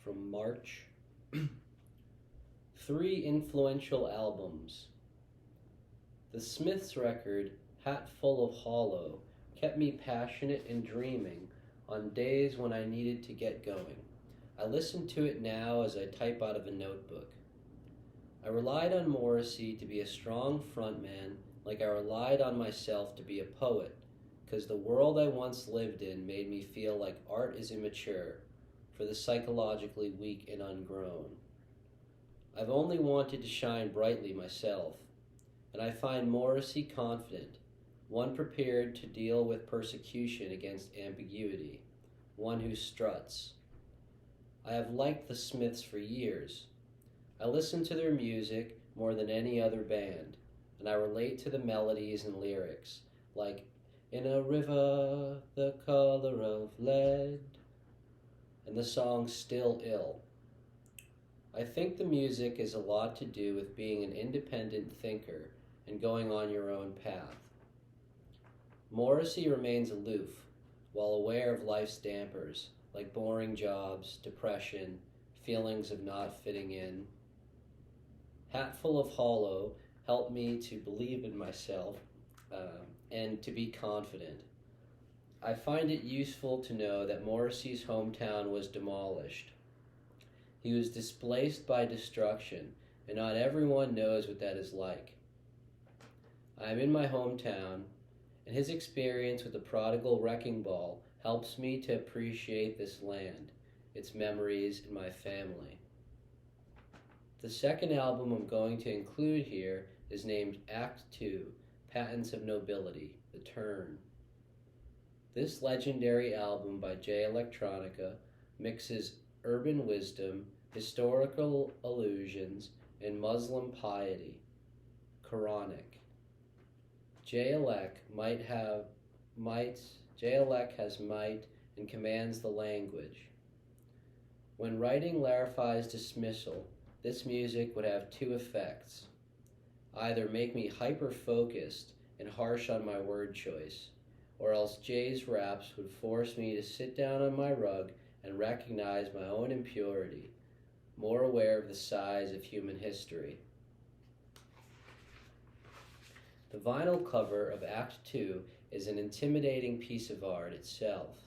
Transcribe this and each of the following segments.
from March. 3 influential albums. The Smiths record, Hat Full of Hollow, kept me passionate and dreaming on days when I needed to get going. I listen to it now as I type out of a notebook. I relied on Morrissey to be a strong frontman, like I relied on myself to be a poet, because the world I once lived in made me feel like art is immature, for the psychologically weak and ungrown. I've only wanted to shine brightly myself, and I find Morrissey confident, one prepared to deal with persecution against ambiguity, one who struts. I have liked the Smiths for years. I listen to their music more than any other band, and I relate to the melodies and lyrics, like "In a River the Color of Lead," and the song "Still Ill." I think the music is a lot to do with being an independent thinker and going on your own path. Morrissey remains aloof, while aware of life's dampers, like boring jobs, depression, feelings of not fitting in. Hatful of Hollow helped me to believe in myself and to be confident. I find it useful to know that Morrissey's hometown was demolished. He was displaced by destruction, and not everyone knows what that is like. I am in my hometown, and his experience with the prodigal wrecking ball helps me to appreciate this land, its memories, and my family. The second album I'm going to include here is named Act 2, Patents of Nobility, The Turn. This legendary album by Jay Electronica mixes urban wisdom, historical allusions, and Muslim piety. Quranic. Jay-Elec has might and commands the language. When writing Larify's dismissal, this music would have 2 effects. Either make me hyper-focused and harsh on my word choice, or else Jay's raps would force me to sit down on my rug and recognize my own impurity, more aware of the size of human history. The vinyl cover of Act 2 is an intimidating piece of art itself,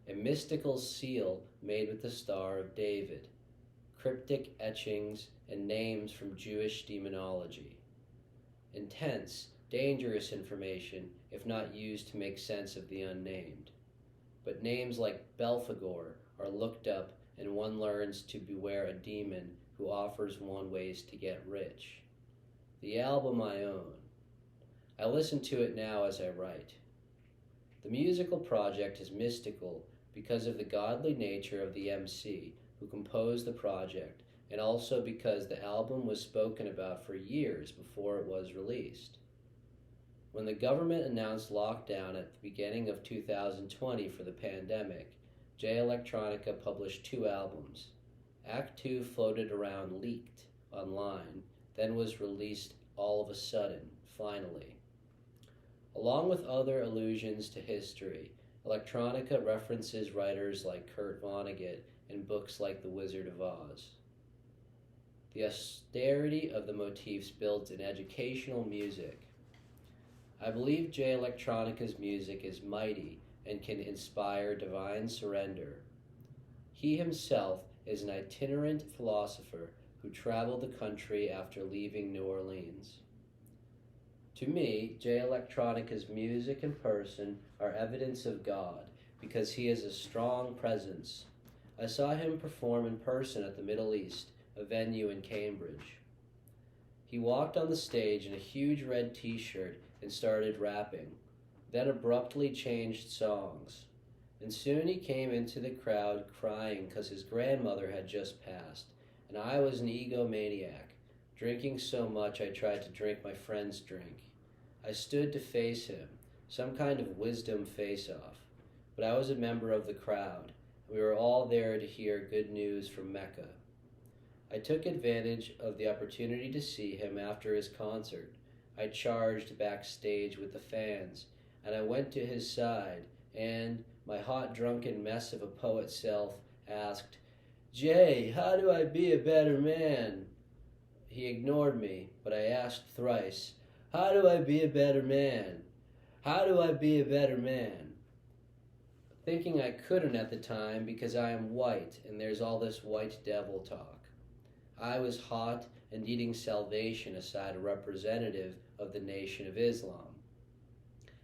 a mystical seal made with the Star of David, cryptic etchings and names from Jewish demonology. Intense, dangerous information if not used to make sense of the unnamed. But names like Belphegor are looked up, and one learns to beware a demon who offers one ways to get rich. The album I own. I listen to it now as I write. The musical project is mystical because of the godly nature of the MC who composed the project, and also because the album was spoken about for years before it was released. When the government announced lockdown at the beginning of 2020 for the pandemic, Jay Electronica published 2 albums. Act 2 floated around leaked online, then was released all of a sudden, finally. Along with other allusions to history, Electronica references writers like Kurt Vonnegut and books like The Wizard of Oz. The austerity of the motifs builds an educational music. I believe Jay Electronica's music is mighty and can inspire divine surrender. He himself is an itinerant philosopher who traveled the country after leaving New Orleans. To me, Jay Electronica's music and person are evidence of God because he is a strong presence. I saw him perform in person at the Middle East, a venue in Cambridge. He walked on the stage in a huge red t-shirt and started rapping, then abruptly changed songs. And soon he came into the crowd crying because his grandmother had just passed, and I was an egomaniac, drinking so much I tried to drink my friend's drink. I stood to face him, some kind of wisdom face-off, but I was a member of the crowd. We were all there to hear good news from Mecca. I took advantage of the opportunity to see him after his concert. I charged backstage with the fans, and I went to his side, and my hot drunken mess of a poet self asked, Jay, how do I be a better man? He ignored me, but I asked thrice, how do I be a better man? How do I be a better man? Thinking I couldn't at the time because I am white and there's all this white devil talk. I was hot and needing salvation aside a representative of the Nation of Islam.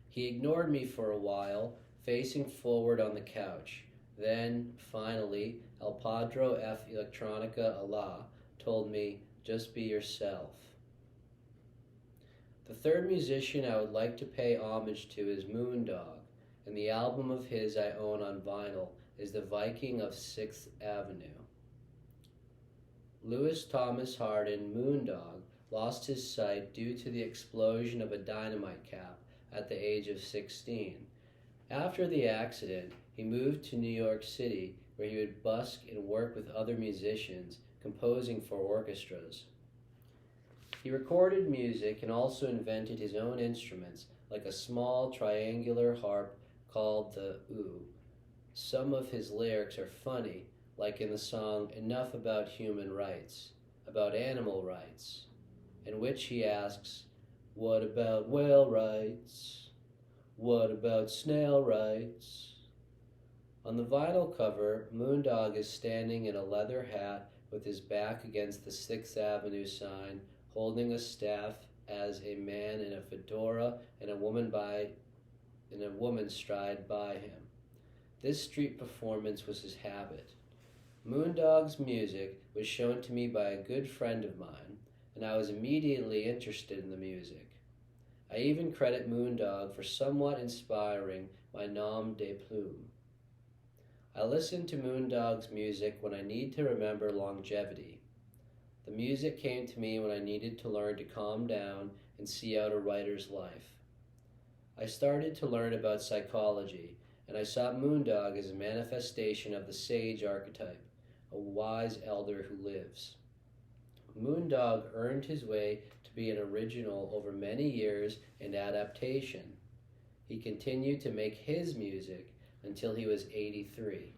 He ignored me for a while, facing forward on the couch. Then, finally, El Padro F. Electronica Allah told me, just be yourself. The third musician I would like to pay homage to is Moondog, and the album of his I own on vinyl is The Viking of 6th Avenue. Lewis Thomas Hardin, Moondog, lost his sight due to the explosion of a dynamite cap at the age of 16. After the accident, he moved to New York City, where he would busk and work with other musicians, composing for orchestras. He recorded music and also invented his own instruments, like a small triangular harp called the oud. Some of his lyrics are funny, like in the song Enough About Human Rights, about animal rights, in which he asks, what about whale rights? What about snail rights? On the vinyl cover, Moondog is standing in a leather hat with his back against the 6th Avenue sign, holding a staff as a man in a fedora and a woman stride by him. This street performance was his habit. Moondog's music was shown to me by a good friend of mine, and I was immediately interested in the music. I even credit Moondog for somewhat inspiring my nom de plume. I listen to Moondog's music when I need to remember longevity. The music came to me when I needed to learn to calm down and see out a writer's life. I started to learn about psychology, and I saw Moondog as a manifestation of the sage archetype, a wise elder who lives. Moondog earned his way to be an original over many years in adaptation. He continued to make his music until he was 83.